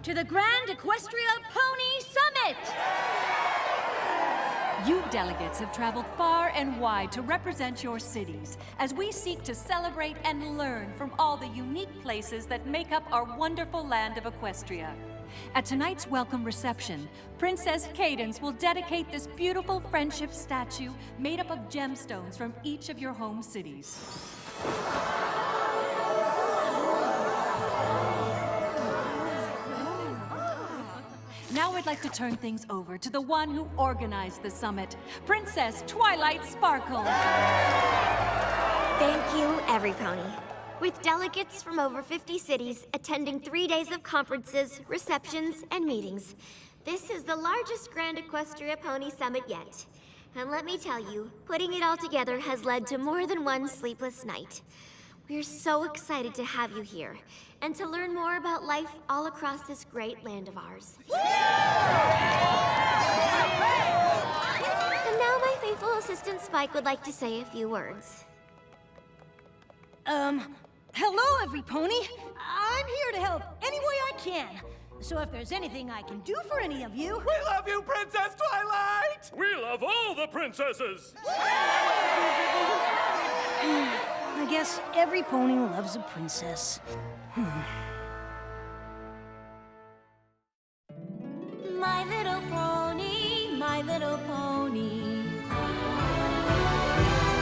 Welcome to the Grand Equestria Pony Summit! You delegates have traveled far and wide to represent your cities as we seek to celebrate and learn from all the unique places that make up our wonderful land of Equestria. At tonight's welcome reception, Princess Cadence will dedicate this beautiful friendship statue made up of gemstones from each of your home cities. Now I'd like to turn things over to the one who organized the summit, Princess Twilight Sparkle. Thank you, every pony. With delegates from over 50 cities attending 3 days of conferences, receptions, and meetings, this is the largest Grand Equestria Pony Summit yet. And let me tell you, putting it all together has led to more than one sleepless night. We're so excited to have you here and to learn more about life all across this great land of ours. And now my faithful assistant Spike would like to say a few words. Hello, every pony. I'm here to help any way I can. So if there's anything I can do for any of you... We love you, Princess Twilight! We love all the princesses! I guess every pony loves a princess. My little pony, my little pony.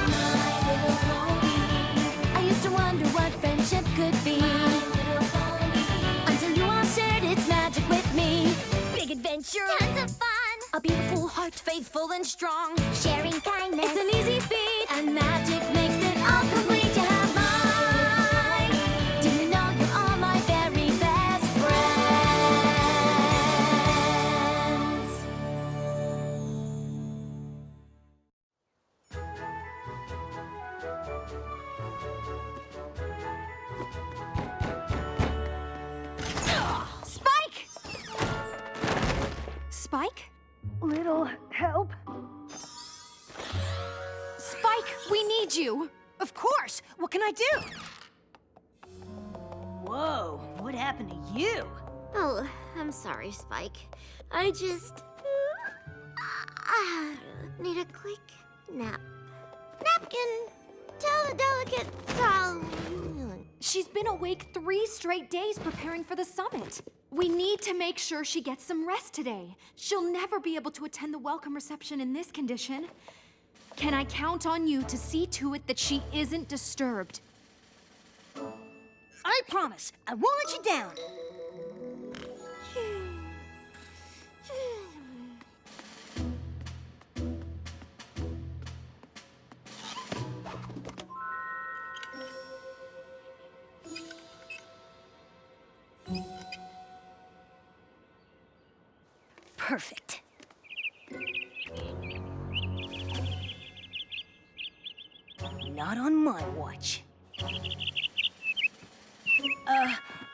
My little pony. I used to wonder what friendship could be. My little pony. Until you all shared its magic with me. Big adventure. Tons of fun! A beautiful heart, faithful and strong. Sharing kindness. It's an easy feat, and magic makes it all complete. You have mine. Do you know you're all my very best friends? Spike! Spike? Little help? Spike, we need you. Of course! What can I do? Whoa, what happened to you? Oh, I'm sorry, Spike. I just... need a quick nap. Napkin! Tell the delicate... She's been awake 3 straight days preparing for the summit. We need to make sure she gets some rest today. She'll never be able to attend the welcome reception in this condition. Can I count on you to see to it that she isn't disturbed? I promise, I won't let you down. Perfect. Not on my watch.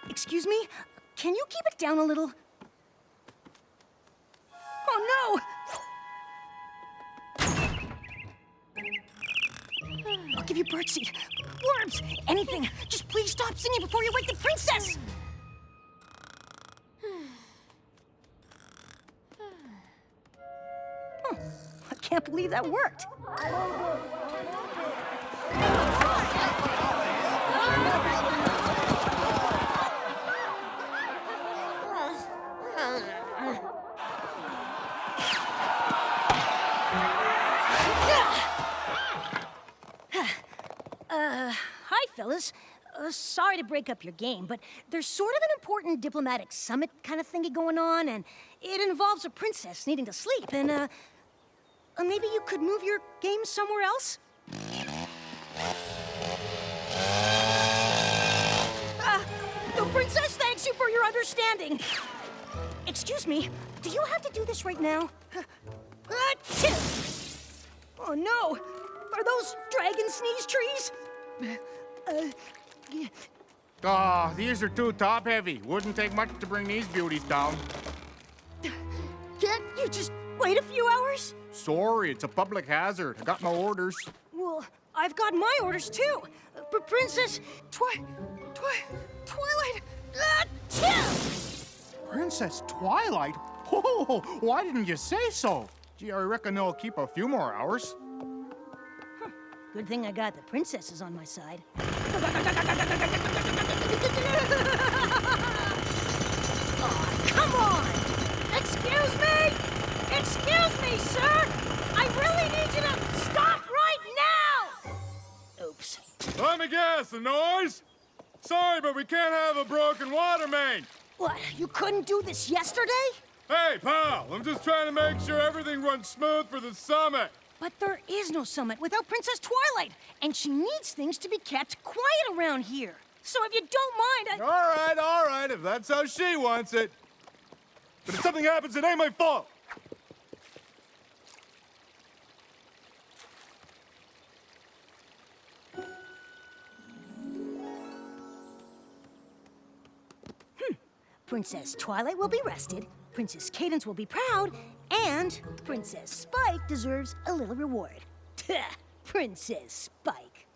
Excuse me? Can you keep it down a little? Oh, no! I'll give you birdseed, worms, anything. Just please stop singing before you wake the princess! I can't believe that worked. Hi, fellas. Sorry to break up your game, but there's sort of an important diplomatic summit kind of thingy going on, and it involves a princess needing to sleep, and, maybe you could move your game somewhere else? The princess thanks you for your understanding. Excuse me, do you have to do this right now? Oh no! Are those dragon sneeze trees? These are too top-heavy. Wouldn't take much to bring these beauties down. Can't you just wait a few hours? Sorry, it's a public hazard. I got my orders. Well, I've got my orders too. Princess Twilight. Princess Twilight? Oh, why didn't you say so? Gee, I reckon they'll keep a few more hours. Good thing I got the princesses on my side. Oh, come on! Excuse me! Excuse me, sir! I really need you to stop right now! Oops. Let me guess, the noise? Sorry, but we can't have a broken water main. What, you couldn't do this yesterday? Hey, pal, I'm just trying to make sure everything runs smooth for the summit. But there is no summit without Princess Twilight, and she needs things to be kept quiet around here. So if you don't mind, All right, if that's how she wants it. But if something happens, it ain't my fault. Princess Twilight will be rested, Princess Cadence will be proud, and Princess Spike deserves a little reward. Princess Spike.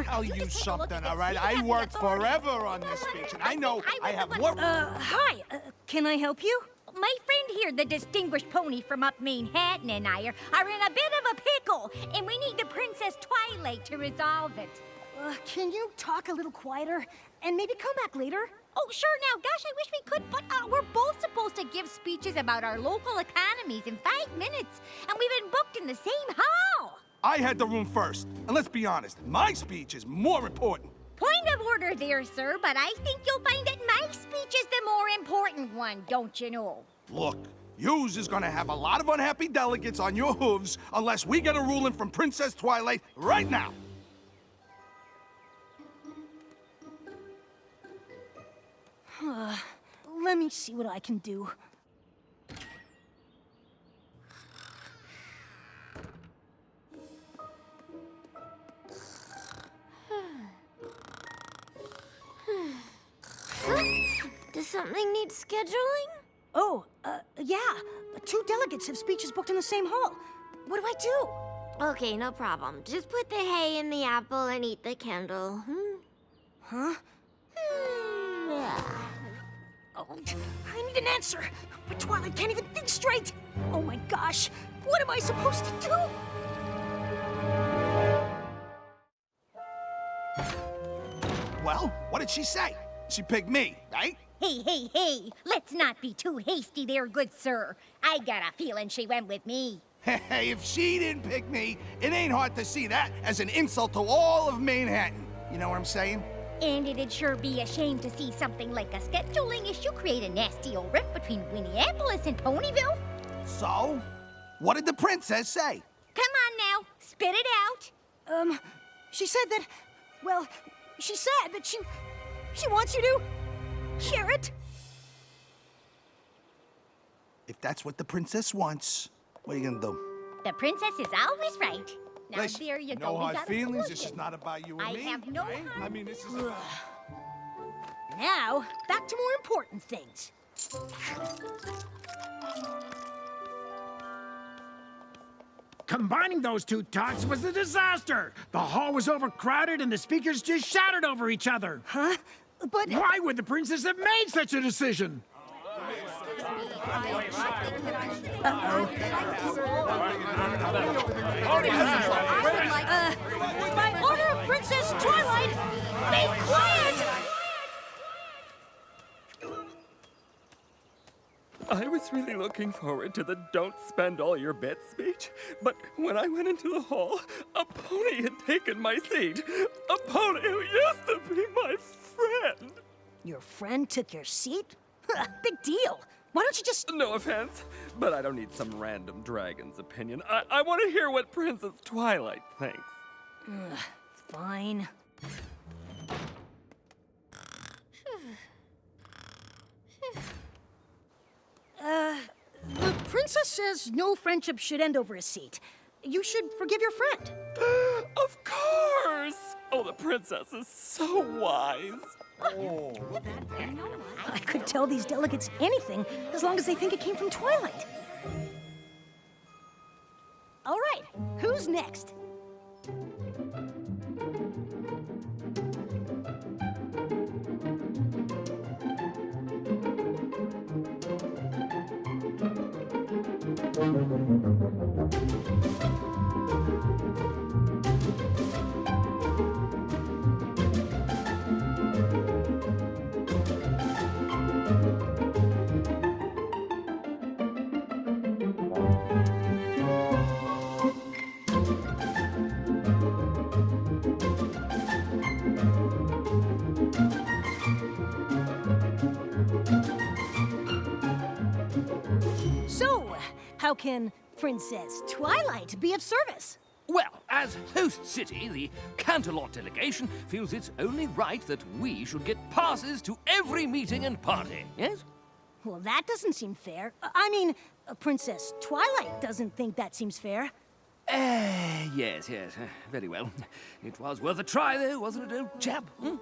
I'll tell you something, all right? I worked forever on this speech, and I know I have more... Hi, can I help you? My friend here, the distinguished pony from up Manhattan, and I are in a bit of a pickle, and we need the Princess Twilight to resolve it. Can you talk a little quieter and maybe come back later? Oh, sure, now, gosh, I wish we could, but we're both supposed to give speeches about our local economies in 5 minutes, and we've been booked in the same hall. I had the room first, and let's be honest, my speech is more important. Point of order there, sir, but I think you'll find that my speech is the more important one, don't you know? Look, yous is gonna have a lot of unhappy delegates on your hooves unless we get a ruling from Princess Twilight right now. Let me see what I can do. Does something need scheduling? Oh, yeah. 2 delegates have speeches booked in the same hall. What do I do? Okay, no problem. Just put the hay in the apple and eat the candle. Huh? Oh, I need an answer. But Twilight can't even think straight. Oh my gosh, what am I supposed to do? Well, what did she say? She picked me, right? Hey, let's not be too hasty there, good sir. I got a feeling she went with me. Hey, if she didn't pick me, it ain't hard to see that as an insult to all of Manhattan. You know what I'm saying? And it'd sure be a shame to see something like a scheduling issue create a nasty old rift between Winneapolis and Ponyville. So, what did the princess say? Come on now, spit it out. She said that, well, she said that she wants you to share it. If that's what the princess wants, what are you gonna do? The princess is always right. Now Listen, there you go. no we hard got a feelings. This is solution. not about you and I me. have no right? hard I mean, this is... Now, back to more important things. Combining those 2 talks was a disaster. The hall was overcrowded and the speakers just shouted over each other. Huh? But... Why would the princess have made such a decision? By order of Princess Twilight, be quiet! I was really looking forward to the don't spend all your bits speech, but when I went into the hall, a pony had taken my seat. A pony who used to be my friend. Your friend took your seat? Big deal. Why don't you just... No offense, but I don't need some random dragon's opinion. I want to hear what Princess Twilight thinks. Fine. The princess says no friendship should end over a seat. You should forgive your friend. Of course! Oh, the princess is so wise. I could tell these delegates anything as long as they think it came from Twilight. All right, who's next? So, how can Princess Twilight be of service? Well, as host city, the Canterlot delegation feels it's only right that we should get passes to every meeting and party, yes? Well, that doesn't seem fair. I mean, Princess Twilight doesn't think that seems fair. Yes, very well. It was worth a try, though, wasn't it, old chap? Hmm?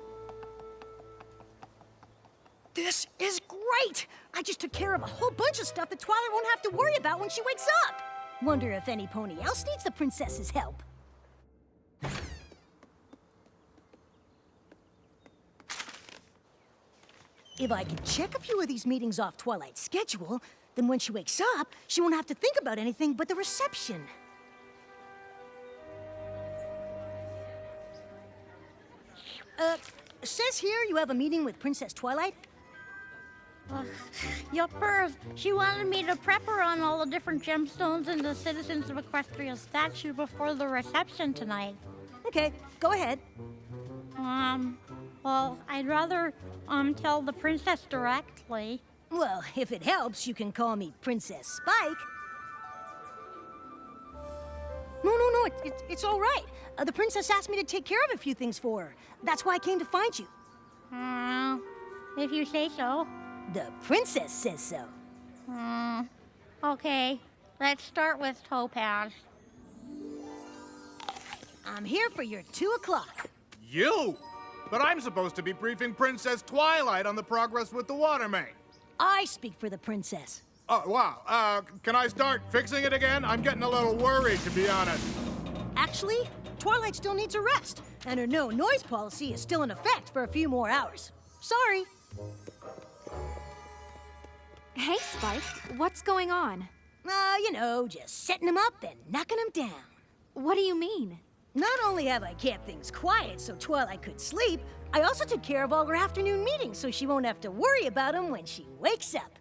This is great! I just took care of a whole bunch of stuff that Twilight won't have to worry about when she wakes up. Wonder if any pony else needs the princess's help. If I can check a few of these meetings off Twilight's schedule, then when she wakes up, she won't have to think about anything but the reception. Says here you have a meeting with Princess Twilight? Yuppers, she wanted me to prep her on all the different gemstones in the Citizens of Equestria statue before the reception tonight. Okay, go ahead. Well, I'd rather, tell the princess directly. Well, if it helps, you can call me Princess Spike. No, it's all right. The princess asked me to take care of a few things for her. That's why I came to find you. If you say so. The princess says so. Okay, let's start with Topaz. I'm here for your 2 o'clock. You? But I'm supposed to be briefing Princess Twilight on the progress with the water main. I speak for the princess. Oh, wow. Can I start fixing it again? I'm getting a little worried, to be honest. Actually, Twilight still needs a rest, and her no-noise policy is still in effect for a few more hours. Sorry. Hey, Spike, what's going on? Just setting them up and knocking them down. What do you mean? Not only have I kept things quiet so Twilight could sleep, I also took care of all her afternoon meetings so she won't have to worry about them when she wakes up.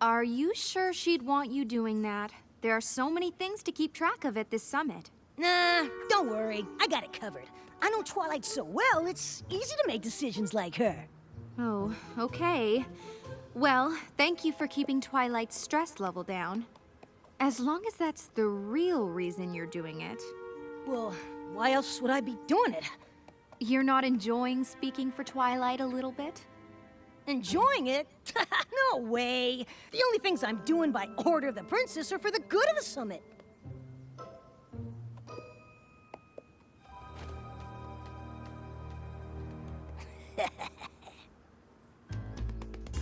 Are you sure she'd want you doing that? There are so many things to keep track of at this summit. Nah, don't worry. I got it covered. I know Twilight so well, it's easy to make decisions like her. Oh, okay. Well, thank you for keeping Twilight's stress level down. As long as that's the real reason you're doing it. Well, why else would I be doing it? You're not enjoying speaking for Twilight a little bit? Enjoying it? No way. The only things I'm doing by order of the princess are for the good of the summit.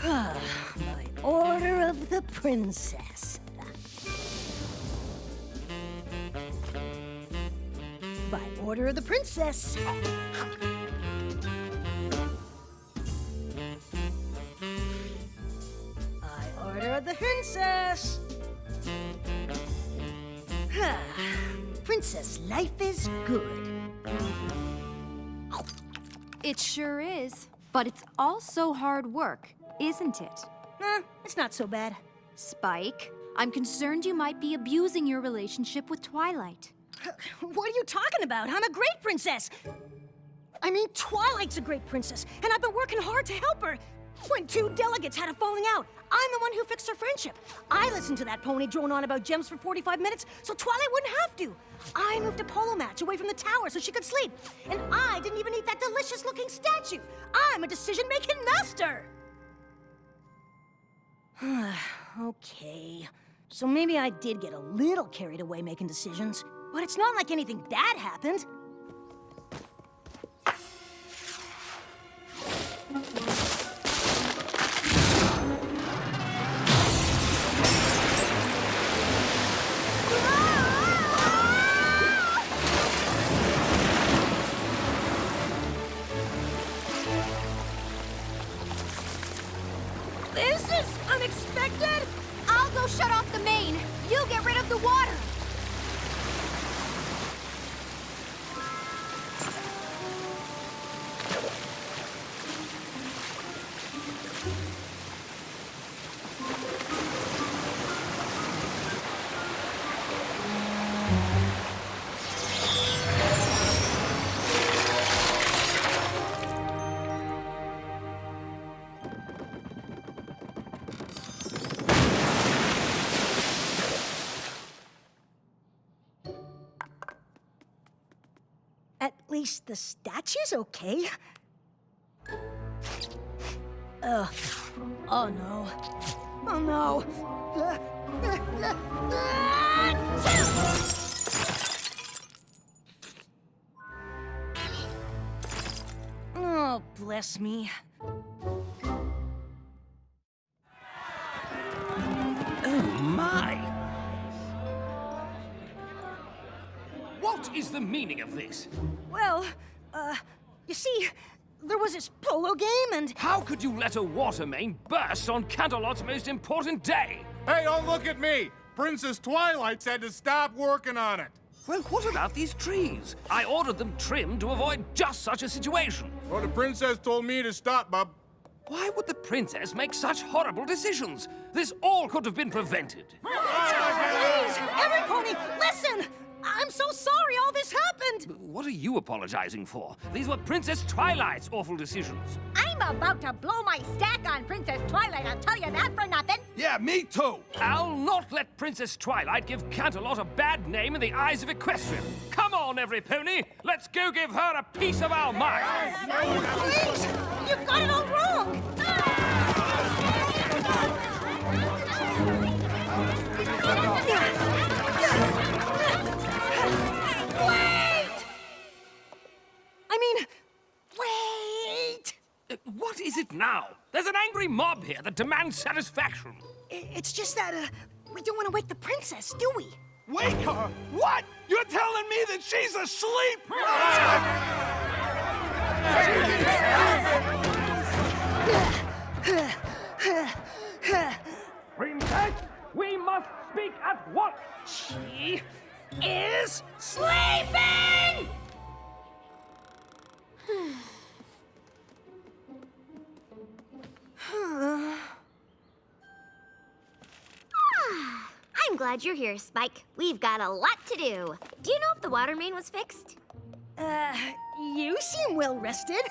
By order of the princess. By order of the princess. By order of the princess. Princess life is good. It sure is. But it's also hard work, isn't it? It's not so bad. Spike, I'm concerned you might be abusing your relationship with Twilight. What are you talking about? I'm a great princess. I mean, Twilight's a great princess, and I've been working hard to help her. When 2 delegates had a falling out, I'm the one who fixed their friendship. I listened to that pony drone on about gems for 45 minutes, so Twilight wouldn't have to. I moved a polo match away from the tower so she could sleep. And I didn't even eat that delicious-looking statue. I'm a decision-making master. Okay. So maybe I did get a little carried away making decisions, but it's not like anything bad happened. This is unexpected! I'll go shut off the main. You get least the statue's okay. Oh no. Oh no. Oh, bless me. Oh, my! What is the meaning of this? Well, you see, there was this polo game and... How could you let a water main burst on Canterlot's most important day? Hey, don't look at me! Princess Twilight said to stop working on it. Well, what about these trees? I ordered them trimmed to avoid just such a situation. Well, the princess told me to stop, bub. Why would the princess make such horrible decisions? This all could have been prevented. Please, every pony, listen! I'm so sorry all this happened! What are you apologizing for? These were Princess Twilight's awful decisions. I'm about to blow my stack on Princess Twilight, I'll tell you that for nothing. Yeah, me too. I'll not let Princess Twilight give Canterlot a bad name in the eyes of Equestria. Come on, every pony! Let's go give her a piece of our mind! Please! You've got it all wrong! Wait! What is it now? There's an angry mob here that demands satisfaction. It's just that, we don't want to wake the princess, do we? Wake her? What? You're telling me that she's asleep? Princess, we must speak at once. She is sleeping! I'm glad you're here, Spike. We've got a lot to do. Do you know if the water main was fixed? You seem well rested.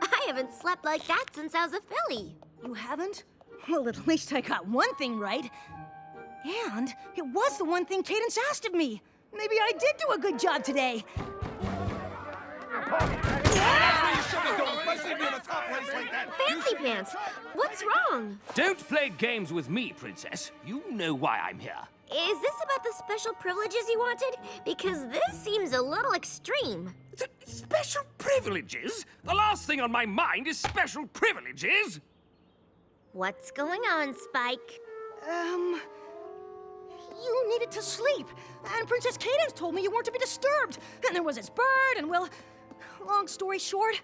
I haven't slept like that since I was a filly. You haven't? Well, at least I got one thing right. And it was the one thing Cadence asked of me. Maybe I did do a good job today. Fancy Pants, what's wrong? Don't play games with me, Princess. You know why I'm here. Is this about the special privileges you wanted? Because this seems a little extreme. Special privileges? The last thing on my mind is special privileges. What's going on, Spike? You needed to sleep. And Princess Cadence told me you weren't to be disturbed. And there was this bird, and well, long story short,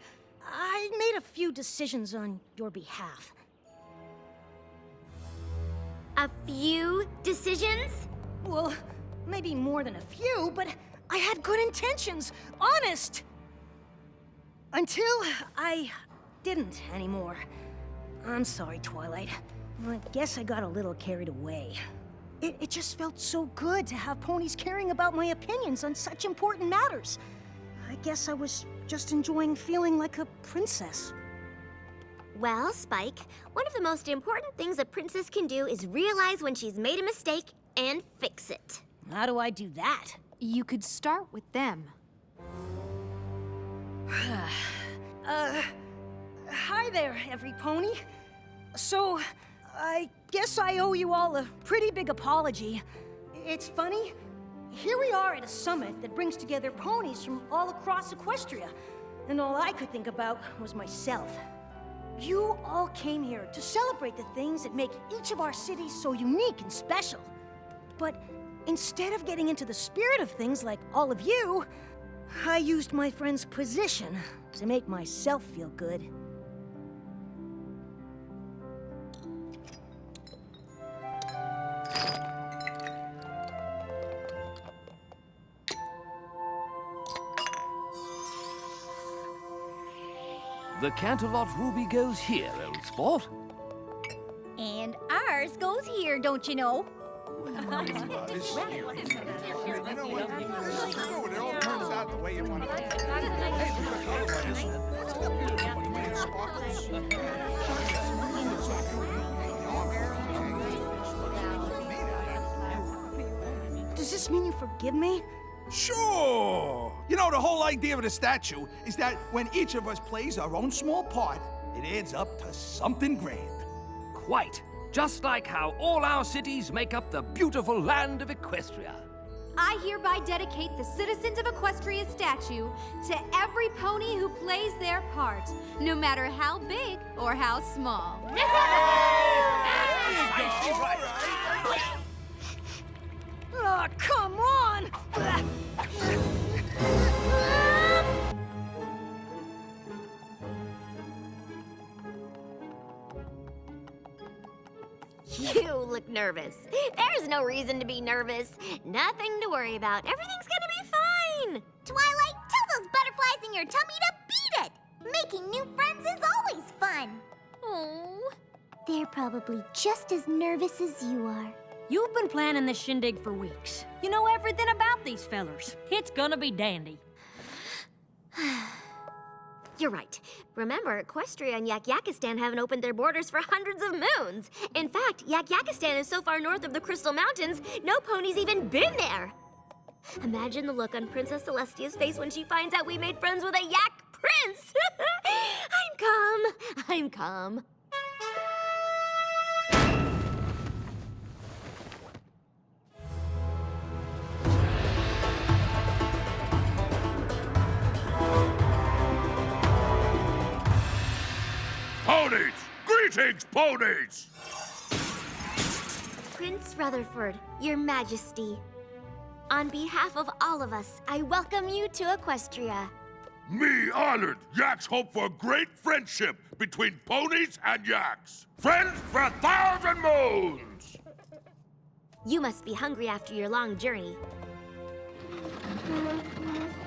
I made a few decisions on your behalf. A few decisions? Well, maybe more than a few, but I had good intentions. Honest! Until I didn't anymore. I'm sorry, Twilight. I guess I got a little carried away. It just felt so good to have ponies caring about my opinions on such important matters. I guess I was just enjoying feeling like a princess. Well, Spike, one of the most important things a princess can do is realize when she's made a mistake and fix it. How do I do that? You could start with them. Hi there, every pony. So, I guess I owe you all a pretty big apology. It's funny, here we are at a summit that brings together ponies from all across Equestria, and all I could think about was myself. You all came here to celebrate the things that make each of our cities so unique and special. But instead of getting into the spirit of things like all of you, I used my friend's position to make myself feel good. The Canterlot ruby goes here, old sport. And ours goes here, don't you know? You know what? It all turns out the way you want it. Does this mean you forgive me? Sure. You know, the whole idea of the statue is that when each of us plays our own small part, it adds up to something grand. Quite. Just like how all our cities make up the beautiful land of Equestria. I hereby dedicate the Citizens of Equestria statue to every pony who plays their part, no matter how big or how small. Oh, come on! You look nervous. There's no reason to be nervous. Nothing to worry about. Everything's gonna be fine. Twilight, tell those butterflies in your tummy to beat it! Making new friends is always fun. Oh. They're probably just as nervous as you are. You've been planning this shindig for weeks. You know everything about these fellers. It's gonna be dandy. You're right. Remember, Equestria and Yak-Yakistan haven't opened their borders for hundreds of moons. In fact, Yak-Yakistan is so far north of the Crystal Mountains, no pony's even been there. Imagine the look on Princess Celestia's face when she finds out we made friends with a Yak Prince. I'm calm. Ponies! Greetings, ponies! Prince Rutherford, Your Majesty. On behalf of all of us, I welcome you to Equestria. Me honored. Yaks hope for great friendship between ponies and yaks. Friends for 1,000 moons! You must be hungry after your long journey.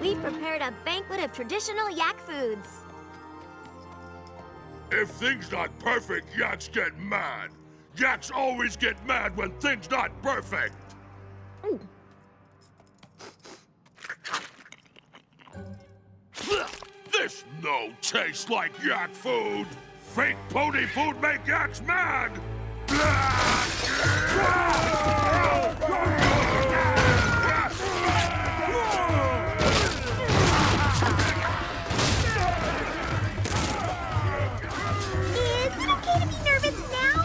We've prepared a banquet of traditional yak foods. If things not perfect, yaks get mad. Yaks always get mad when things not perfect. This no tastes like yak food. Fake pony food make yaks mad. Is it okay to be nervous now?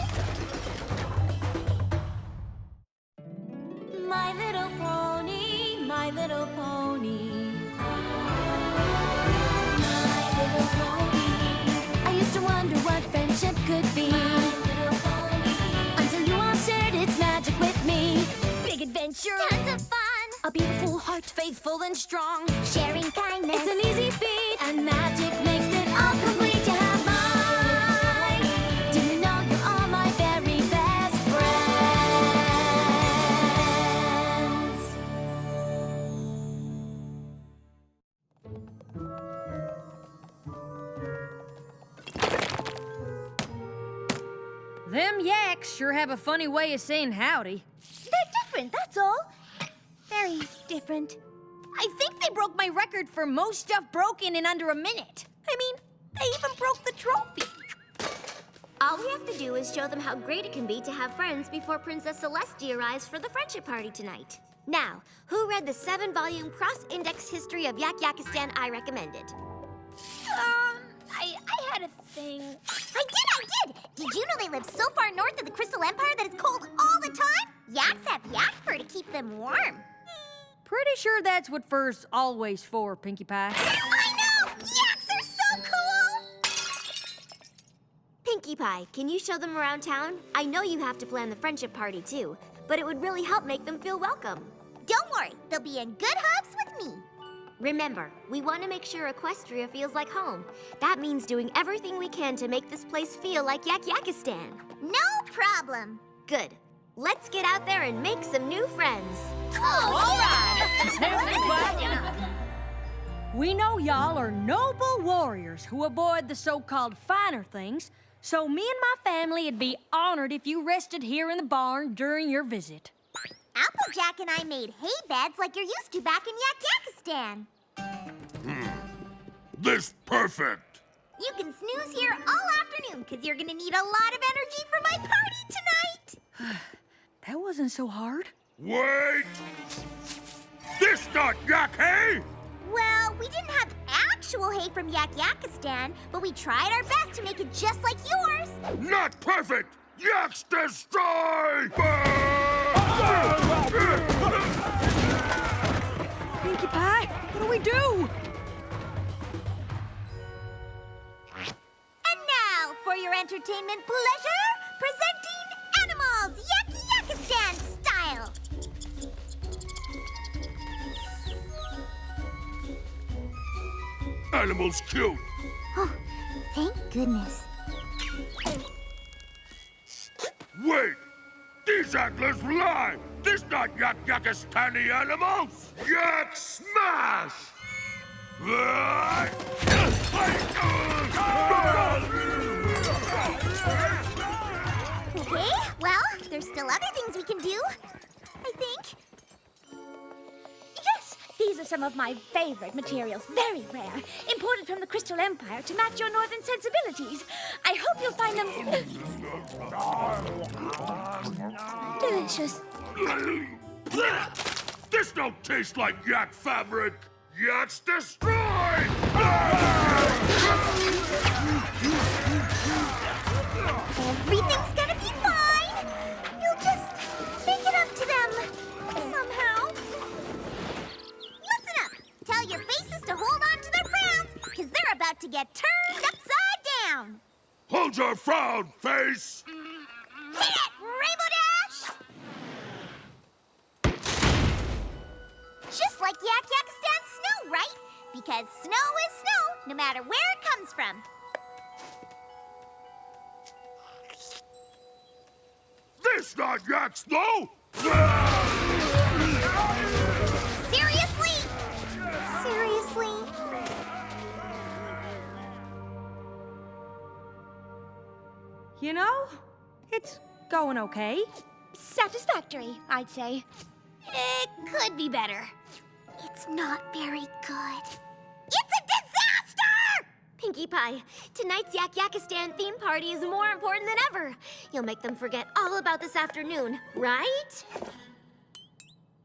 My little pony, my little pony. My little pony. I used to wonder what friendship could be. My little pony. Until you all shared its magic with me. Big adventure. Tons of fun. A beautiful heart, faithful and strong. Sharing kindness. It's an easy feat, and magic makes it all complete. You have mine. Do you know you're all my very best friends? Them yaks sure have a funny way of saying howdy. They're different, that's all. Very different. I think they broke my record for most stuff broken in under a minute. I mean, they even broke the trophy. All we have to do is show them how great it can be to have friends before Princess Celestia arrives for the friendship party tonight. Now, who read the 7-volume cross-indexed history of Yak-Yakistan I recommended? I had a thing. I did! Did you know they live so far north of the Crystal Empire that it's cold all the time? Yaks have yak fur to keep them warm. Pretty sure that's what fur's always for, Pinkie Pie. I know! Yaks are so cool! Pinkie Pie, can you show them around town? I know you have to plan the friendship party too, but it would really help make them feel welcome. Don't worry, they'll be in good hooks with me. Remember, we want to make sure Equestria feels like home. That means doing everything we can to make this place feel like Yak-Yakistan. No problem. Good. Let's get out there and make some new friends. We know y'all are noble warriors who avoid the so-called finer things, so me and my family would be honored if you rested here in the barn during your visit. Applejack and I made hay beds like you're used to back in Yak-Yakistan. This perfect. You can snooze here all afternoon, because you're going to need a lot of energy for my party tonight. That wasn't so hard. Wait! This not yak hay? Well, we didn't have actual hay from Yakistan, but we tried our best to make it just like yours. Not perfect! Yaks destroy! Pinkie Pie, what do we do? And now, for your entertainment pleasure, presenting Animals Yakistan style. Animals cute. Oh, thank goodness. Wait! These antlers lie! This not Yakistani animals! Yak smash! Okay, well, there's still other things we can do, I think. Yes, these are some of my favorite materials. Very rare. Imported from the Crystal Empire to match your northern sensibilities. I hope you'll find them delicious. This don't taste like yak fabric! Yaks destroy! Everything's gonna be fine. You'll just make it up to them somehow. Listen up. Tell your faces to hold on to their frowns, because they're about to get turned upside down. Hold your frown, face! Hit it, Rainbow Dash! Just like Yakistan snow, right? Because snow is snow, no matter where it comes from. This not yak snow! Seriously? Seriously? You know, it's going okay. Satisfactory, I'd say. It could be better. It's not very good. It's a disaster! Pinkie Pie, tonight's Yakistan theme party is more important than ever. You'll make them forget all about this afternoon, right?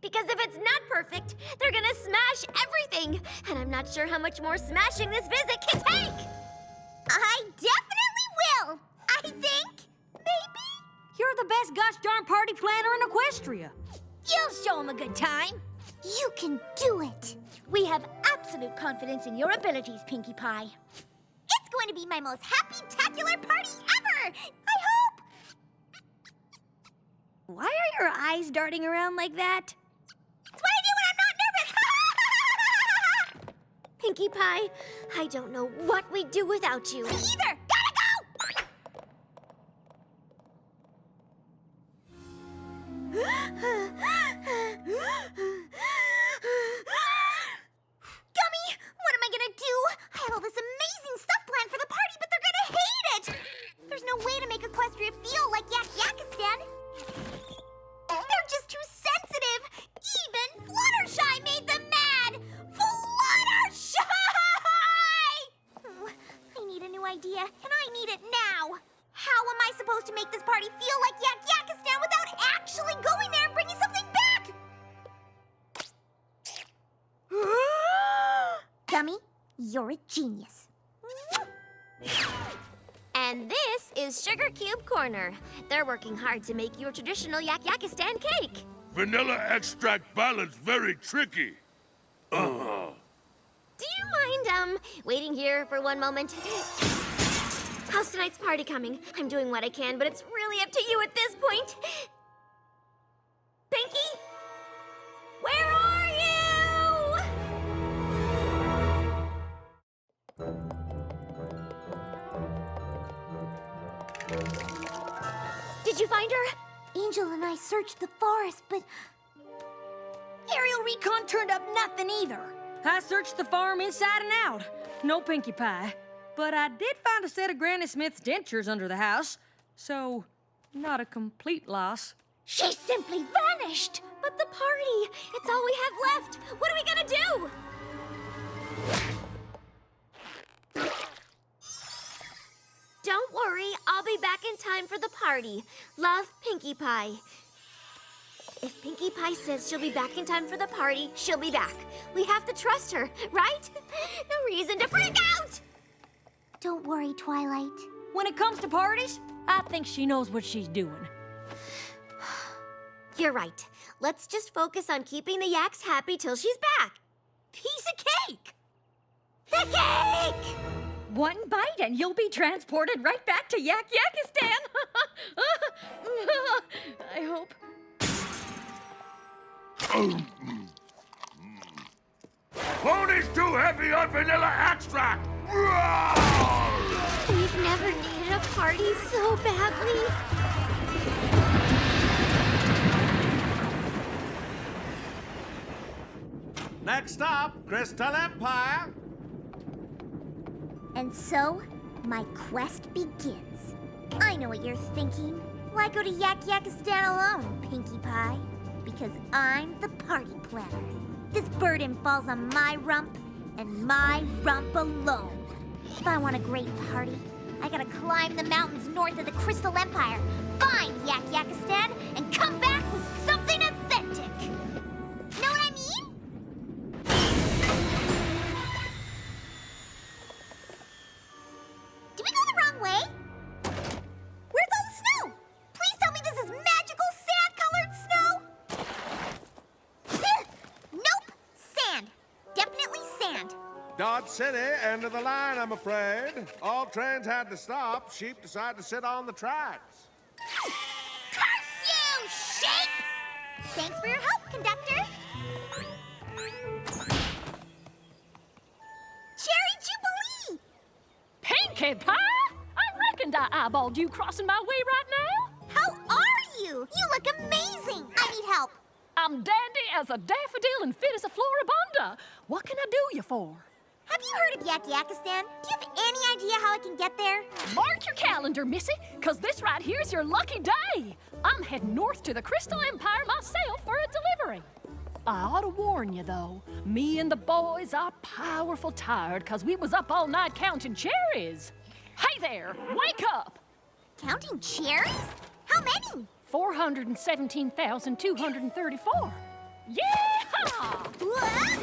Because if it's not perfect, they're gonna smash everything. And I'm not sure how much more smashing this visit can take. I definitely will, I think. Maybe? You're the best gosh darn party planner in Equestria. You'll show them a good time. You can do it. We have absolute confidence in your abilities, Pinkie Pie. It's going to be my most happy-tacular party ever! I hope! Why are your eyes darting around like that? That's what I do when I'm not nervous! Pinkie Pie, I don't know what we'd do without you. Me either! Gotta go! Gummy, what am I gonna do? I have all this amazing stuff planned for the party, but they're gonna hate it! There's no way to make Equestria feel like Yakistan. They're just too sensitive! Even Fluttershy made them mad! Fluttershy! I need a new idea, and I need it now. How am I supposed to make this party feel like Yakistan without actually going there and bringing something back? Gummy, you're a genius. And this is Sugar Cube Corner. They're working hard to make your traditional Yakistan cake. Vanilla extract balance very tricky. Do you mind, waiting here for one moment? How's tonight's party coming? I'm doing what I can, but it's really up to you at this point. Pinkie? Where are you? Did you find her? Angel and I searched the forest, but... Aerial recon turned up nothing either. I searched the farm inside and out. No Pinkie Pie. But I did find a set of Granny Smith's dentures under the house, so not a complete loss. She simply vanished! But the party, it's all we have left. What are we gonna do? Don't worry, I'll be back in time for the party. Love, Pinkie Pie. If Pinkie Pie says she'll be back in time for the party, she'll be back. We have to trust her, right? No reason to freak out! Don't worry, Twilight. When it comes to parties, I think she knows what she's doing. You're right. Let's just focus on keeping the Yaks happy till she's back. Piece of cake! The cake! One bite and you'll be transported right back to Yak-Yakistan. I hope. Pony's too heavy on vanilla extract! We've never needed a party so badly. Next up, Crystal Empire. And so, my quest begins. I know what you're thinking. Why go to Yak-Yakistan alone, Pinkie Pie? Because I'm the party planner. This burden falls on my rump, and my rump alone. If I want a great party, I gotta climb the mountains north of the Crystal Empire, find Yak-Yakistan, and come back with something authentic. Know what I mean? Did we go the wrong way? Where's all the snow? Please tell me this is magical sand-colored snow! Nope! Sand. Definitely sand. Dodge City, end of the line, I'm afraid. All trains had to stop. Sheep decided to sit on the tracks. Curse you, sheep! Thanks for your help, conductor. Cherry Jubilee! Pinkie Pie? I reckoned I eyeballed you crossing my way right now. How are you? You look amazing. I need help. I'm dandy as a daffodil and fit as a floribunda. What can I do you for? Have you heard of Yak-Yakistan? Do you have any idea how I can get there? Mark your calendar, Missy, because this right here's your lucky day. I'm heading north to the Crystal Empire myself for a delivery. I ought to warn you, though. Me and the boys are powerful tired because we was up all night counting cherries. Hey there, wake up! Counting cherries? How many? 417,234. Yeehaw! What?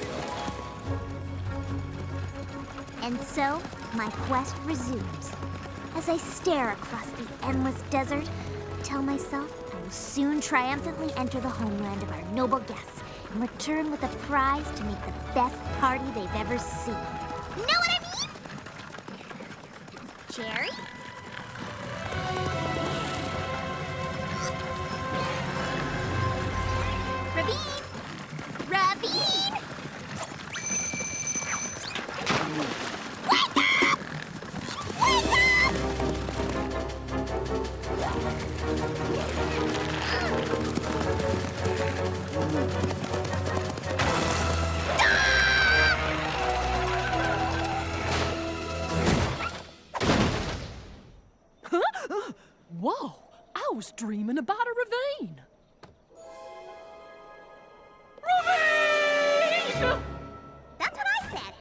And so, my quest resumes. As I stare across the endless desert, I tell myself I will soon triumphantly enter the homeland of our noble guests and return with a prize to make the best party they've ever seen. Know what I mean? Cherry? Ravine! Ravine! Wake up! Wake up! Whoa, I was dreaming about a ravine. Ravine! That's what I said.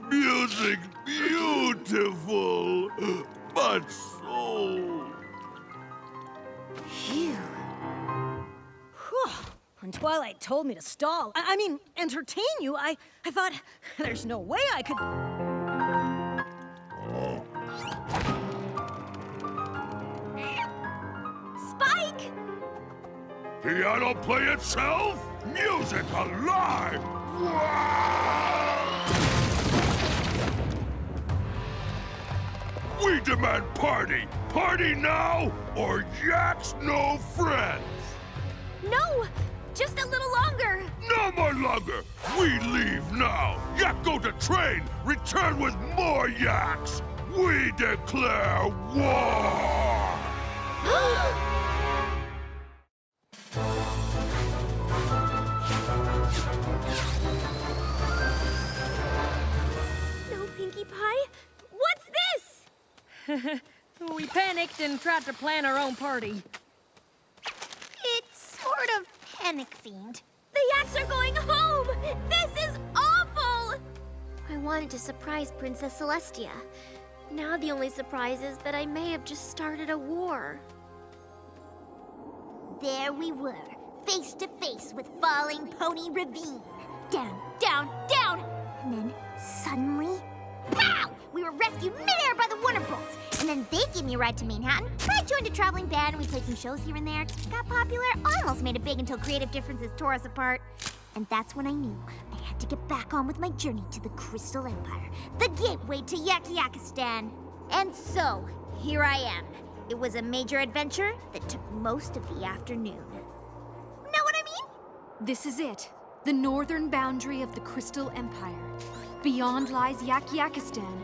Music beautiful, but so... Phew. Whew. When Twilight told me to stall, I mean, entertain you, I thought, there's no way I could... Spike! Piano play itself? Music alive! Wow! We demand party! Party now, or Yaks no friends! No! Just a little longer! No more longer! We leave now! Yak go to train! Return with more Yaks! We declare war! No, Pinkie Pie! What's this? We panicked and tried to plan our own party. panic-themed. The yaks are going home! This is awful! I wanted to surprise Princess Celestia. Now the only surprise is that I may have just started a war. There we were, face to face with falling Pony Ravine. Down, down, down! And then suddenly, pow! We were rescued midair by the Wonderbolts. And then they gave me a ride to Manhattan, where I joined a traveling band and we played some shows here and there. Got popular, almost made it big until creative differences tore us apart. And that's when I knew I had to get back on with my journey to the Crystal Empire, the gateway to Yak-Yakistan. And so, here I am. It was a major adventure that took most of the afternoon. Know what I mean? This is it. The northern boundary of the Crystal Empire. Beyond lies Yak-Yakistan.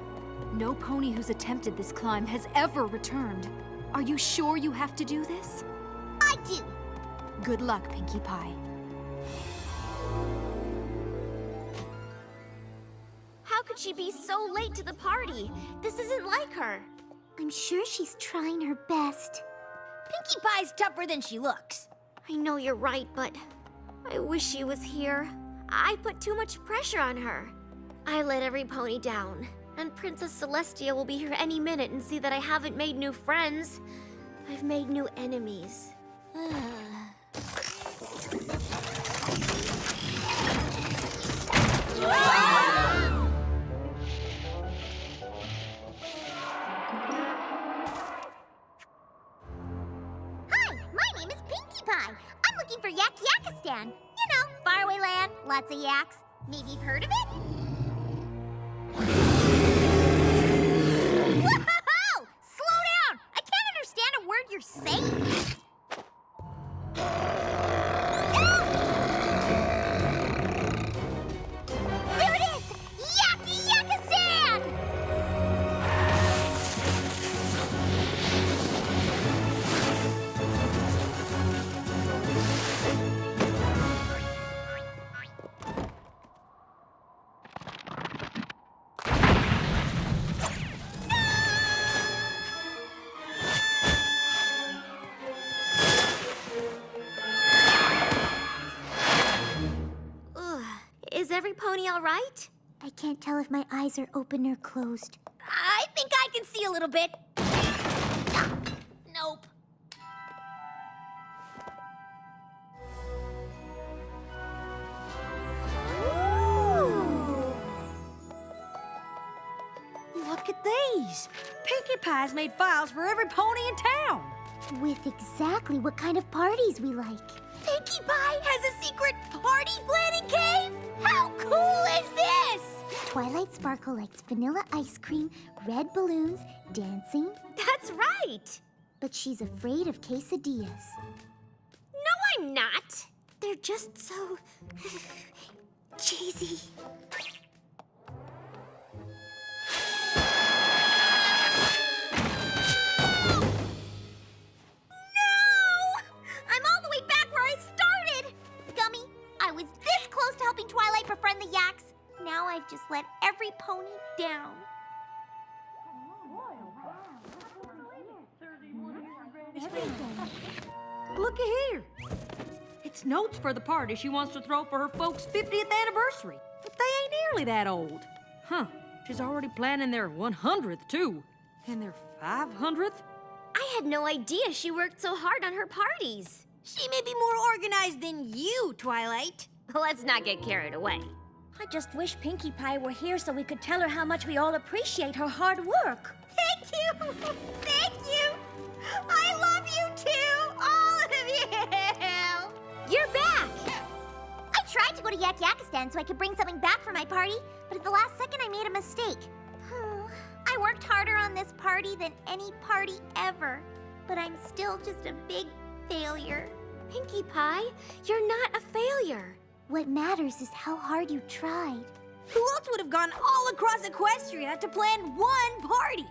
No pony who's attempted this climb has ever returned. Are you sure you have to do this? I do. Good luck, Pinkie Pie. How could she be so late to the party? This isn't like her. I'm sure she's trying her best. Pinkie Pie's tougher than she looks. I know you're right, but I wish she was here. I put too much pressure on her. I let every pony down, and Princess Celestia will be here any minute and see that I haven't made new friends. I've made new enemies. Hi, my name is Pinkie Pie. I'm looking for Yak-Yakistan. You know, faraway land, lots of yaks. Maybe you've heard of it? Whoa! Slow down! I can't understand a word you're saying. There it is! Yak-Yakistan! Is every pony all right? I can't tell if my eyes are open or closed. I think I can see a little bit. Nope. Look at these. Pinkie Pie's made files for every pony in town. With exactly what kind of parties we like. Pinkie Pie has a secret party planning cave? How cool is this? Twilight Sparkle likes vanilla ice cream, red balloons, dancing. That's right. But she's afraid of quesadillas. No, I'm not. They're just so cheesy. I'm all the way back where I started! Gummy, I was this close to helping Twilight befriend the yaks. Now I've just let every pony down. Looky here. It's notes for the party she wants to throw for her folks' 50th anniversary. But they ain't nearly that old. Huh. She's already planning their 100th, too. And their 500th? I had no idea she worked so hard on her parties. She may be more organized than you, Twilight. Let's not get carried away. I just wish Pinkie Pie were here so we could tell her how much we all appreciate her hard work. Thank you! Thank you! I love you too! All of you! You're back! I tried to go to Yak-Yakistan so I could bring something back for my party, but at the last second I made a mistake. I worked harder on this party than any party ever, but I'm still just a big failure. Pinkie Pie, you're not a failure. What matters is how hard you tried. Who else would have gone all across Equestria to plan one party?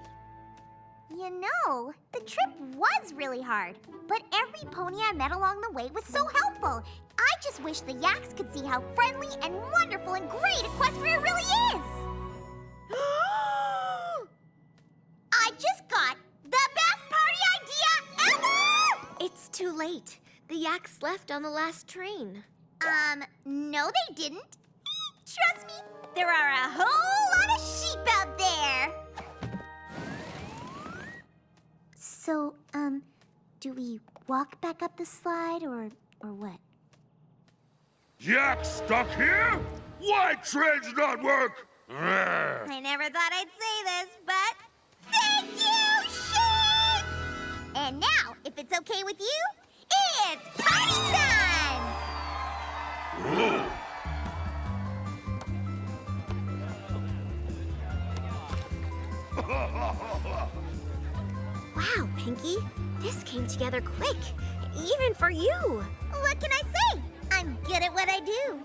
You know, the trip was really hard, but every pony I met along the way was so helpful. I just wish the yaks could see how friendly and wonderful and great Equestria really is. I just got the best party idea ever! It's too late. The yaks left on the last train. No they didn't. Trust me, there are a whole lot of sheep out there. So, do we walk back up the slide or what? Yak stuck here? Why trains not work? I never thought I'd say this, but thank you, sheep! And now, if it's okay with you, it's party time! Whoa. Wow, Pinky, this came together quick, even for you. What can I say? I'm good at what I do.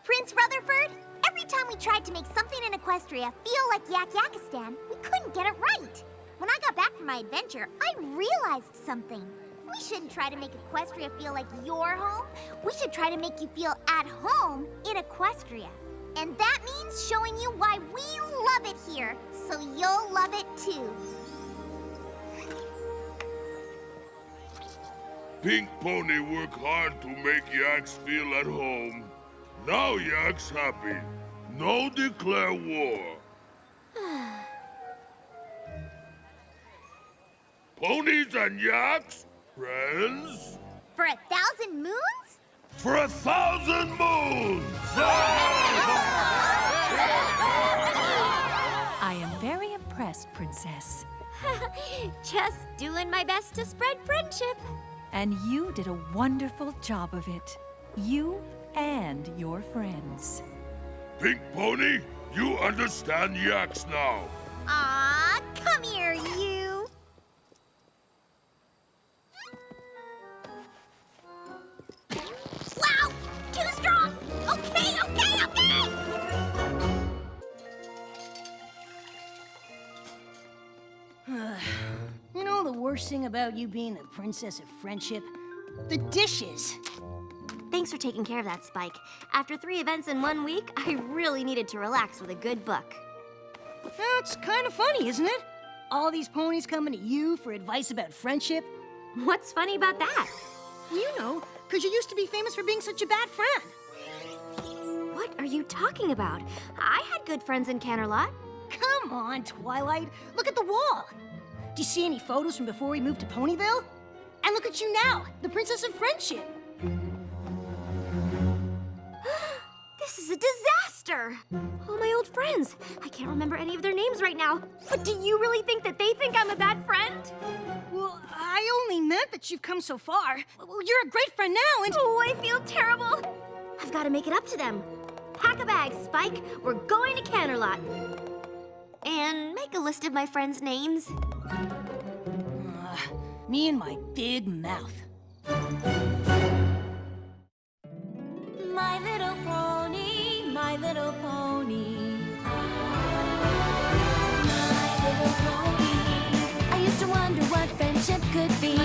Prince Rutherford, every time we tried to make something in Equestria feel like Yak-Yakistan, we couldn't get it right. When I got back from my adventure, I realized something. We shouldn't try to make Equestria feel like your home. We should try to make you feel at home in Equestria. And that means showing you why we love it here, so you'll love it too. Pink Pony work hard to make Yaks feel at home. Now Yaks happy. No declare war. Ponies and Yaks, friends? For 1,000 moons? For 1,000 moons! I am very impressed, Princess. Just doing my best to spread friendship. And you did a wonderful job of it. You and your friends. Pink Pony, you understand Yaks now. Aw, come here, you. Wow, too strong. Okay. You know the worst thing about you being the princess of friendship? The dishes. Thanks for taking care of that, Spike. After 3 events in 1 week, I really needed to relax with a good book. It's kind of funny, isn't it? All these ponies coming to you for advice about friendship. What's funny about that? You know, because you used to be famous for being such a bad friend. What are you talking about? I had good friends in Canterlot. Come on, Twilight. Look at the wall. Do you see any photos from before we moved to Ponyville? And look at you now, the Princess of Friendship. This is a disaster! All my old friends. I can't remember any of their names right now. But do you really think that they think I'm a bad friend? Well, I only meant that you've come so far. Well, you're a great friend now, and... Oh, I feel terrible. I've got to make it up to them. Pack a bag, Spike. We're going to Canterlot. And make a list of my friends' names. Me and my big mouth. My little pony, my little pony. My little pony. I used to wonder what friendship could be. My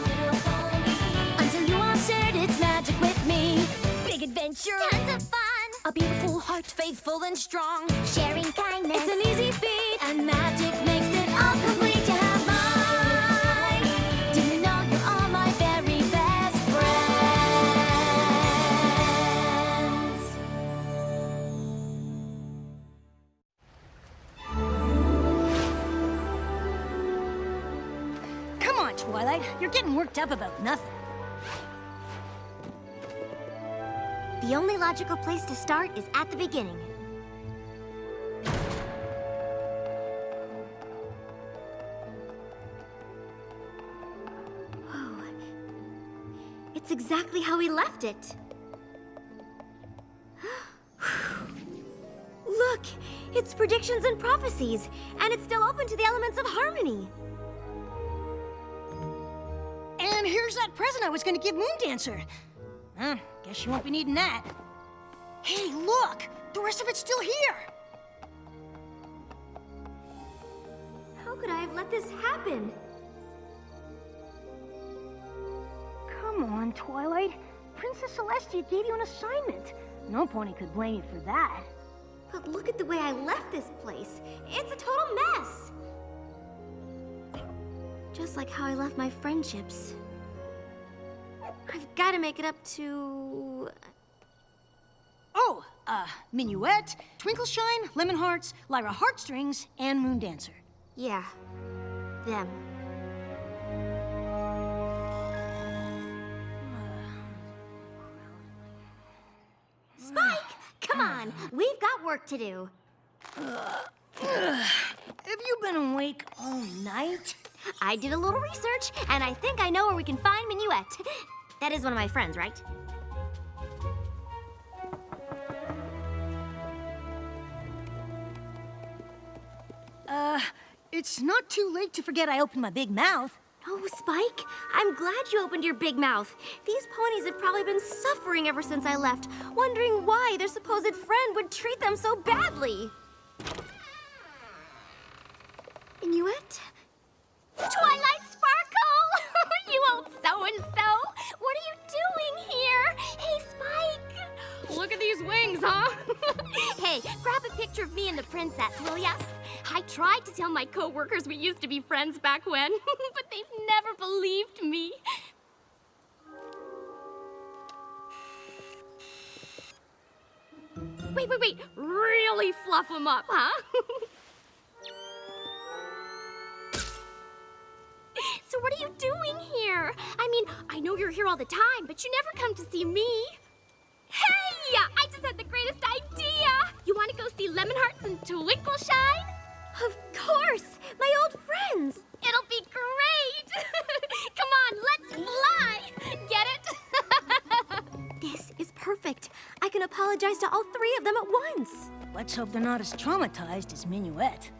little pony. Until you all shared its magic with me. Big adventure. Tons of fun. A beautiful heart, faithful and strong. Sharing kindness. It's an easy feat, and magic makes it all complete. You have mine. Do you know you're all my very best friends? Come on, Twilight. You're getting worked up about nothing. The only logical place to start is at the beginning. Oh, it's exactly how we left it. Look, it's predictions and prophecies, and it's still open to the elements of harmony. And here's that present I was going to give Moondancer. Guess you won't be needing that. Hey, look! The rest of it's still here! How could I have let this happen? Come on, Twilight. Princess Celestia gave you an assignment. No pony could blame you for that. But look at the way I left this place. It's a total mess. Just like how I left my friendships. I've gotta make it up to... Oh, Minuet, Twinkle-Shine, Lemon Hearts, Lyra Heartstrings, and Moon Dancer. Yeah, them. Spike, come on. We've got work to do. Have you been awake all night? I did a little research, and I think I know where we can find Minuet. That is one of my friends, right? It's not too late to forget I opened my big mouth. Oh, Spike, I'm glad you opened your big mouth. These ponies have probably been suffering ever since I left, wondering why their supposed friend would treat them so badly. Minuet? Twilight Sparkle! You old so-and-so! What are you doing here? Hey, Spike! Look at these wings, huh? Hey, grab a picture of me and the princess, will ya? I tried to tell my co-workers we used to be friends back when, but they've never believed me. Wait. Really fluff them up, huh? So what are you doing here? I mean, I know you're here all the time, but you never come to see me. Hey! I just had the greatest idea! You want to go see Lemon Hearts and Twinkle-Shine? Of course! My old friends! It'll be great! Come on, let's fly! Get it? This is perfect. I can apologize to all three of them at once. Let's hope they're not as traumatized as Minuet.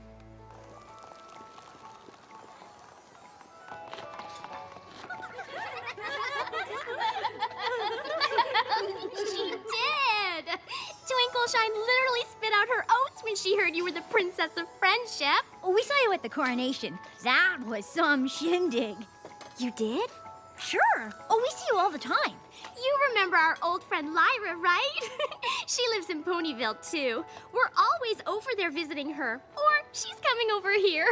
She did! Twinkle-Shine literally spit out her oats when she heard you were the Princess of Friendship. We saw you at the coronation. That was some shindig. You did? Sure. Oh, we see you all the time. You remember our old friend Lyra, right? She lives in Ponyville, too. We're always over there visiting her. Or she's coming over here.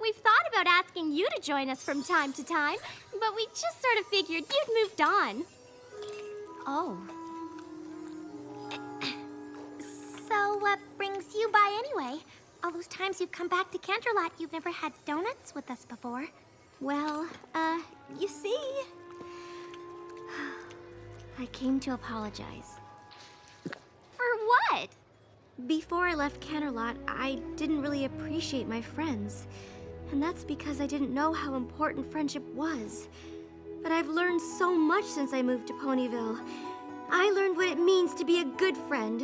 We've thought about asking you to join us from time to time, but we just sort of figured you'd moved on. Oh. So what brings you by anyway? All those times you've come back to Canterlot, you've never had donuts with us before. Well, you see... I came to apologize. For what? Before I left Canterlot, I didn't really appreciate my friends. And that's because I didn't know how important friendship was. But I've learned so much since I moved to Ponyville. I learned what it means to be a good friend,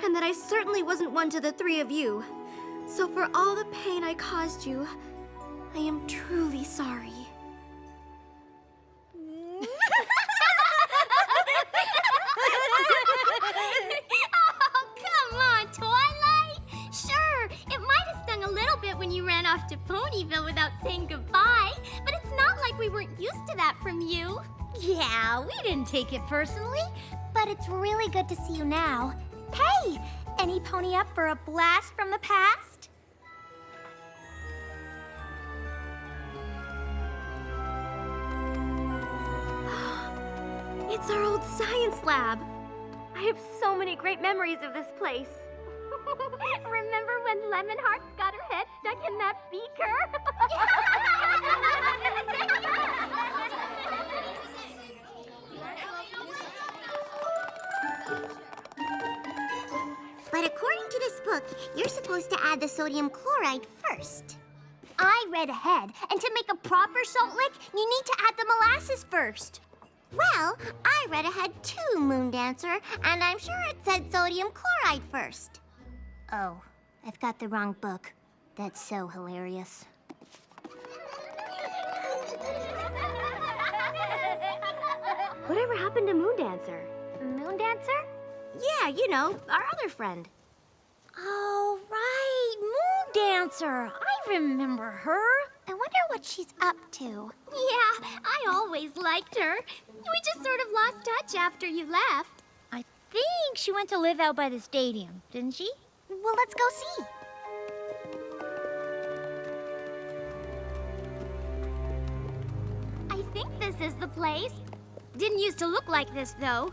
and that I certainly wasn't one to the three of you. So for all the pain I caused you, I am truly sorry. Oh, come on, Twilight! Sure, it might have stung a little bit when you ran off to Ponyville without saying goodbye, but it's not like we weren't used to that from you. Yeah, we didn't take it personally, but it's really good to see you now. Hey, any pony up for a blast from the past? It's our old science lab. I have so many great memories of this place. Remember when Lemon Hearts got her head stuck in that beaker? But according to this book, you're supposed to add the sodium chloride first. I read ahead, and to make a proper salt lick, you need to add the molasses first. Well, I read ahead too, Moon Dancer, and I'm sure it said sodium chloride first. Oh, I've got the wrong book. That's so hilarious. Whatever happened to Moon Dancer? Moon Dancer? Yeah, you know, our other friend. Oh, right, Moon Dancer. I remember her. I wonder what she's up to. Yeah, I always liked her. We just sort of lost touch after you left. I think she went to live out by the stadium, didn't she? Well, let's go see. I think this is the place. Didn't used to look like this, though.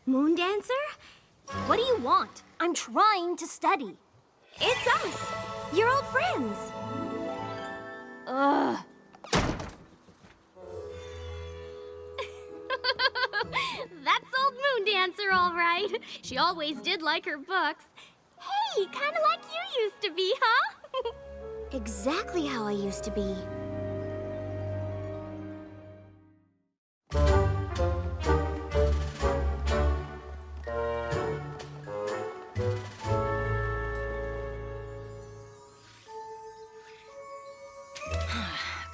Moon Dancer? What do you want? I'm trying to study. It's us, your old friends. Ugh. That's old Moon Dancer, all right. She always did like her books. Hey, kind of like you used to be, huh? Exactly how I used to be.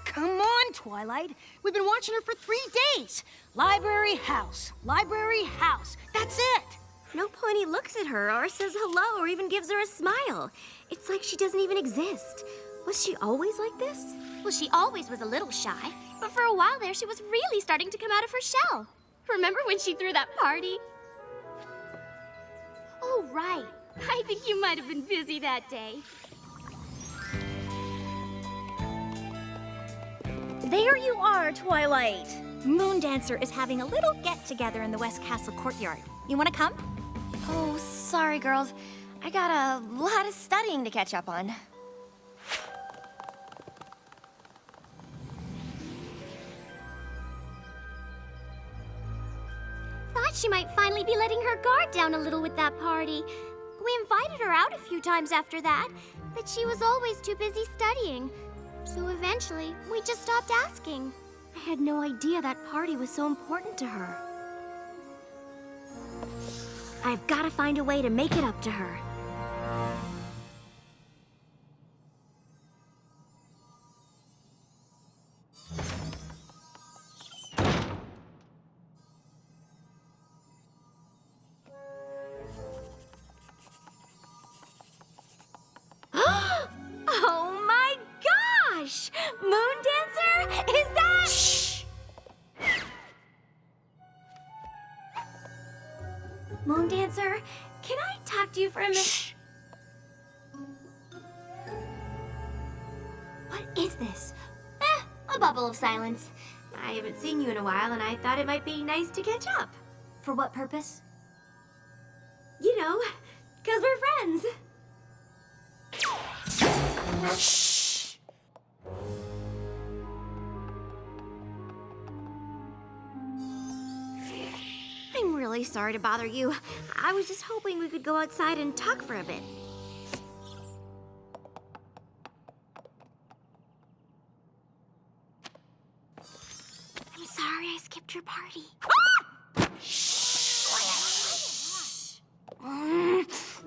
Come on, Twilight. We've been watching her for 3 days. Library house. Library house. That's it. No pony looks at her or says hello or even gives her a smile. It's like she doesn't even exist. Was she always like this? Well, she always was a little shy, but for a while there, she was really starting to come out of her shell. Remember when she threw that party? Oh, right. I think you might have been busy that day. There you are, Twilight. Moon Dancer is having a little get-together in the West Castle courtyard. You want to come? Oh, sorry, girls. I got a lot of studying to catch up on. Thought she might finally be letting her guard down a little with that party. We invited her out a few times after that, but she was always too busy studying. So eventually, we just stopped asking. I had no idea that party was so important to her. I've got to find a way to make it up to her. Oh my gosh! Moon Dancer? Is that... Shh! Moon Dancer, can I talk to you for a minute? Shh. What is this? A bubble of silence. I haven't seen you in a while, and I thought it might be nice to catch up. For what purpose? You know, 'cause we're friends. Shh! I'm really sorry to bother you. I was just hoping we could go outside and talk for a bit. I'm sorry I skipped your party.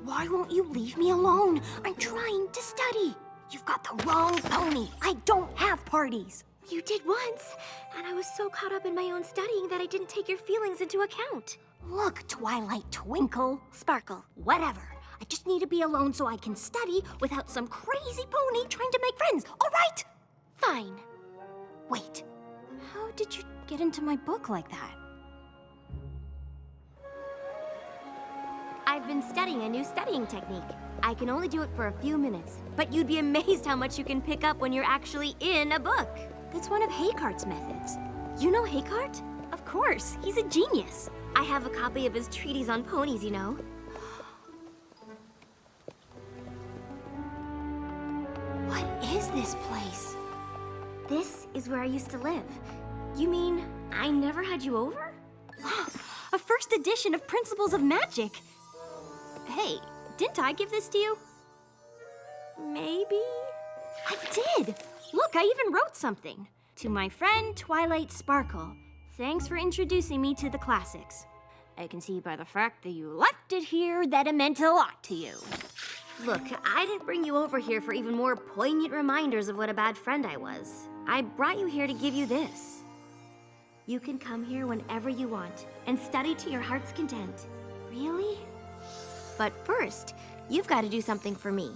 Why won't you leave me alone? I'm trying to study. You've got the wrong pony. I don't have parties. You did once, and I was so caught up in my own studying that I didn't take your feelings into account. Look, Twilight, Twinkle, Sparkle. whatever. I just need to be alone so I can study without some crazy pony trying to make friends, all right? Fine. Wait, how did you get into my book like that? I've been studying a new studying technique. I can only do it for a few minutes, but you'd be amazed how much you can pick up when you're actually in a book. That's one of Haycart's methods. You know Haycart? Of course, he's a genius. I have a copy of his treatise on ponies, you know. What is this place? This is where I used to live. You mean I never had you over? A first edition of Principles of Magic. Hey, didn't I give this to you? Maybe? I did! Look, I even wrote something. To my friend Twilight Sparkle, thanks for introducing me to the classics. I can see by the fact that you left it here that it meant a lot to you. Look, I didn't bring you over here for even more poignant reminders of what a bad friend I was. I brought you here to give you this. You can come here whenever you want and study to your heart's content. Really? But first, you've got to do something for me.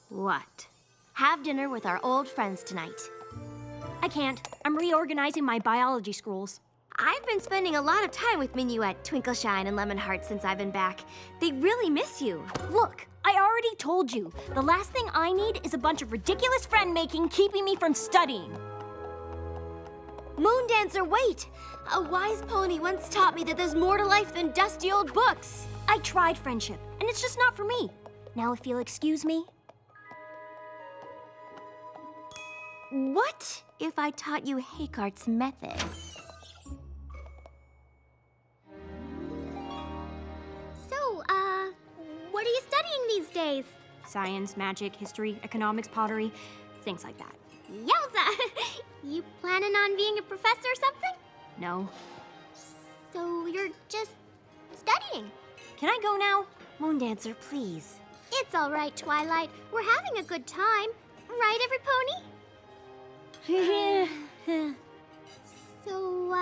What? Have dinner with our old friends tonight. I can't. I'm reorganizing my biology scrolls. I've been spending a lot of time with Minuet, Twinkleshine, and Lemonheart since I've been back. They really miss you. Look, I already told you. The last thing I need is a bunch of ridiculous friend-making keeping me from studying. Moondancer, wait! A wise pony once taught me that there's more to life than dusty old books. I tried friendship, and it's just not for me. Now if you'll excuse me. What if I taught you Haykart's method? So, what are you studying these days? Science, magic, history, economics, pottery, things like that. Yowza! You planning on being a professor or something? No. So you're just studying? Can I go now? Moondancer, please. It's all right, Twilight. We're having a good time. Right, every pony? So,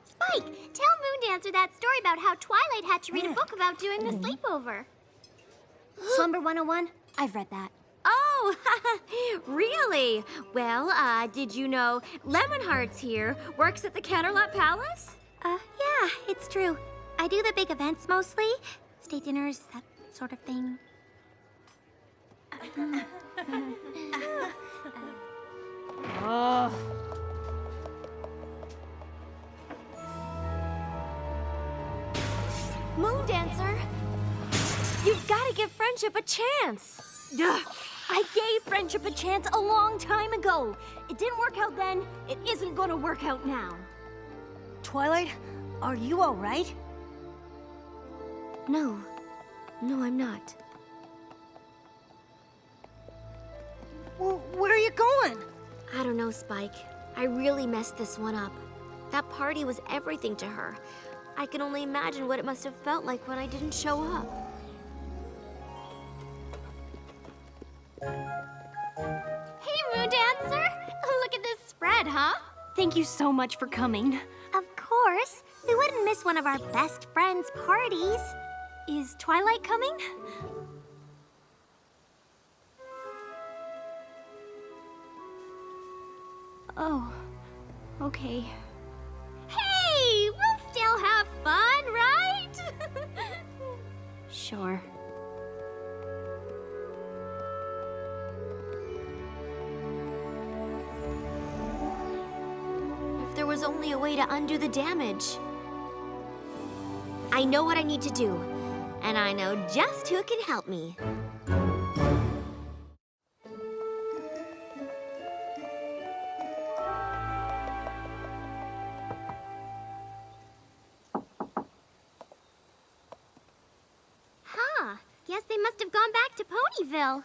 Spike, tell Moondancer that story about how Twilight had to read a book about doing the sleepover. Slumber 101? I've read that. Oh, really? Well, did you know Lemonheart's here, works at the Canterlot Palace? Yeah, it's true. I do the big events mostly. State dinners, that sort of thing. Oh. Moondancer, you've got to give friendship a chance. I gave friendship a chance a long time ago. It didn't work out then. It isn't gonna work out now. Twilight, are you all right? No, I'm not. Well, where are you going? I don't know, Spike. I really messed this one up. That party was everything to her. I can only imagine what it must have felt like when I didn't show up. Hey, Moondancer! Look at this spread, huh? Thank you so much for coming. Of course. We wouldn't miss one of our best friends' parties. Is Twilight coming? Oh, okay. Hey, we'll still have fun, right? Sure. If there was only a way to undo the damage. I know what I need to do, and I know just who can help me. Huh. Guess they must have gone back to Ponyville.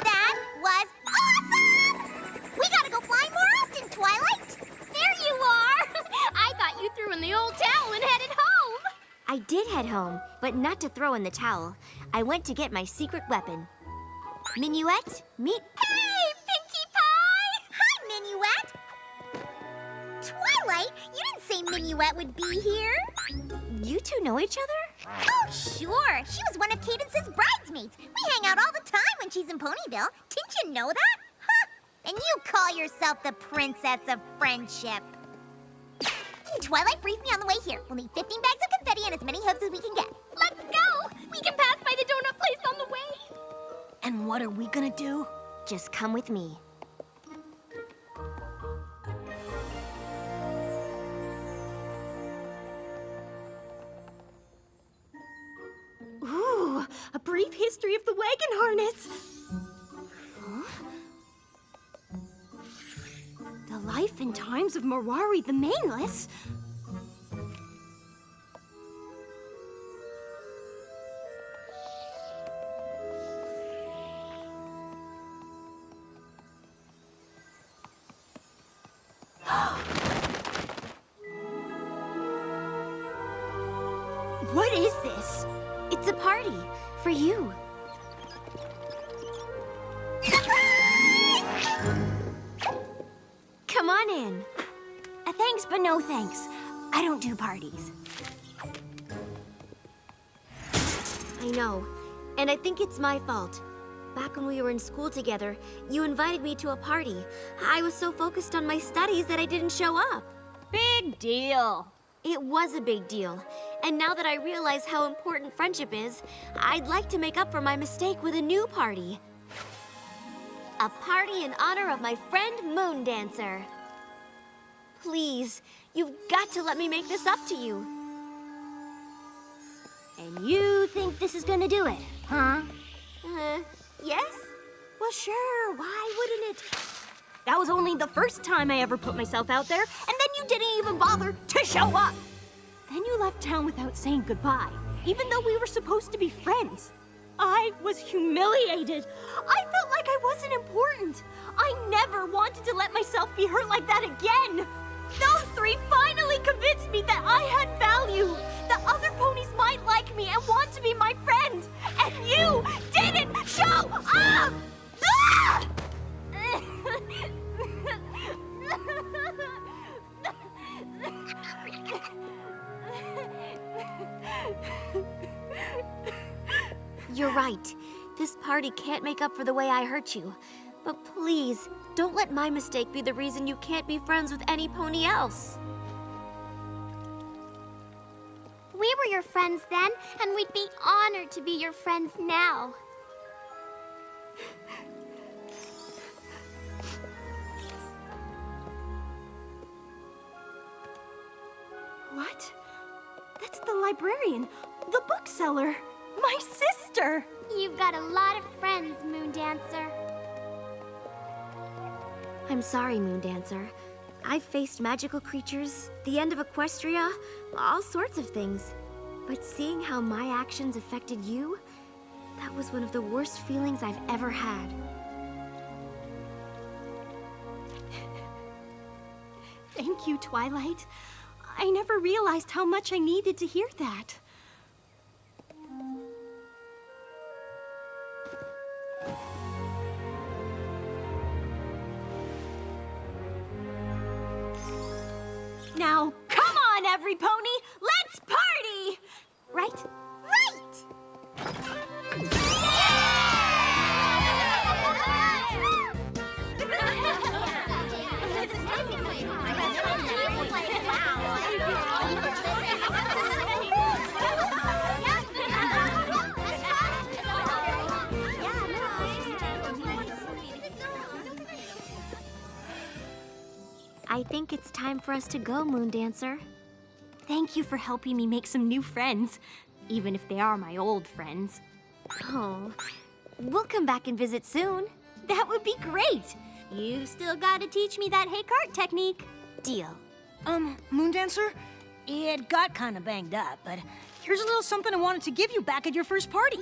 That was awesome! We gotta go flying more often, Twilight! There you are! I thought you threw in the old towel and headed home! I did head home, but not to throw in the towel. I went to get my secret weapon. Minuet, meet... Hey, Pinkie Pie! Hi, Minuet! Twilight, you didn't say Minuet would be here. You two know each other? Oh, sure. She was one of Cadence's bridesmaids. We hang out all the time when she's in Ponyville. Didn't you know that? Huh? And you call yourself the Princess of Friendship. Twilight briefed me on the way here. We'll need 15 bags of confetti and as many hooves as we can get. Let's go! We can pass by the donut place on the way. And what are we gonna do? Just come with me. Ooh, a brief history of the wagon harness. Huh? The life and times of Marari the Maneless. What is this? It's a party for you. Come on in. Thanks, but no thanks. I don't do parties. I know, and I think it's my fault. Back when we were in school together, you invited me to a party. I was so focused on my studies that I didn't show up. Big deal. It was a big deal. And now that I realize how important friendship is, I'd like to make up for my mistake with a new party. A party in honor of my friend Moon Dancer. Please, you've got to let me make this up to you. And you think this is gonna do it, huh? Yes? Well, sure, why wouldn't it? That was only the first time I ever put myself out there, and then you didn't even bother to show up. Then you left town without saying goodbye, even though we were supposed to be friends. I was humiliated. I felt like I wasn't important. I never wanted to let myself be hurt like that again. Those three finally convinced me that I had value, that other ponies might like me and want to be my friend. And you didn't show up! Ah! You're right. This party can't make up for the way I hurt you. But please, don't let my mistake be the reason you can't be friends with any pony else. We were your friends then, and we'd be honored to be your friends now. What? That's the librarian, the bookseller, my sister. You've got a lot of friends, Moon Dancer. I'm sorry, Moon Dancer. I've faced magical creatures, the end of Equestria, all sorts of things. But seeing how my actions affected you, that was one of the worst feelings I've ever had. Thank you, Twilight. I never realized how much I needed to hear that. Now, come on, every pony! Let's party! Right? I think it's time for us to go, Moon Dancer. Thank you for helping me make some new friends, even if they are my old friends. Oh, we'll come back and visit soon. That would be great! You still gotta teach me that hay cart technique. Deal. Moon Dancer? It got kind of banged up, but here's a little something I wanted to give you back at your first party.